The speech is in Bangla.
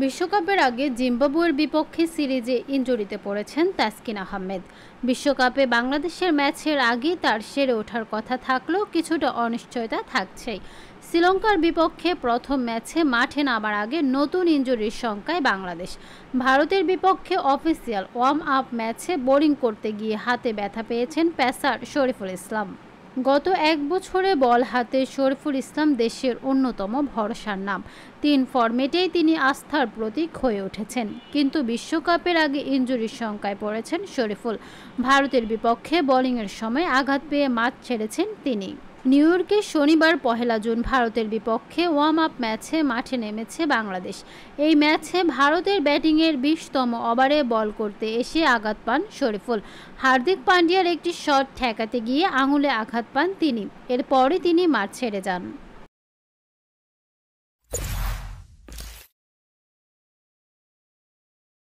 বিশ্বকাপের আগে জিম্বাবুয়ের বিপক্ষে সিরিজে ইনজুরিতে পড়েছেন তাসকিন আহমেদ। বিশ্বকাপে বাংলাদেশের ম্যাচের আগে তার সেরে ওঠার কথা থাকলেও কিছুটা অনিশ্চয়তা থাকছেই। শ্রীলঙ্কার বিপক্ষে প্রথম ম্যাচে মাঠে নামার আগে নতুন ইনজুরির শঙ্কায় বাংলাদেশ। ভারতের বিপক্ষে অফিসিয়াল ওয়ার্ম আপ ম্যাচে বোলিং করতে গিয়ে হাতে ব্যথা পেয়েছেন পেসার শরীফুল ইসলাম। গত এক বছরে বল হাতে শরীফুল ইসলাম দেশের অন্যতম ভরসার নাম। 3 ফরম্যাটেই তিনি আস্থার প্রতীক হয়ে উঠেছেন, কিন্তু বিশ্বকাপের আগে ইনজুরির শঙ্কায় পড়েছেন শরীফুল। ভারতের বিপক্ষে বোলিংয়ের সময় আঘাত পেয়ে মাঠ ছেড়েছেন তিনি। নিউ ইয়র্কে শনিবার 1 জুন ভারতের বিপক্ষে ওয়ার্ম আপ ম্যাচে মাঠে নেমেছে বাংলাদেশ। এই ম্যাচে ভারতের ব্যাটিংয়ের 20তম ওভারে বল করতে এসে আঘাত পান শরীফুল। হার্দিক পান্ডিয়ার একটি শট ঠেকাতে গিয়ে আঙুলে আঘাত পান তিনি। এরপরই তিনি মাঠ ছেড়ে যান।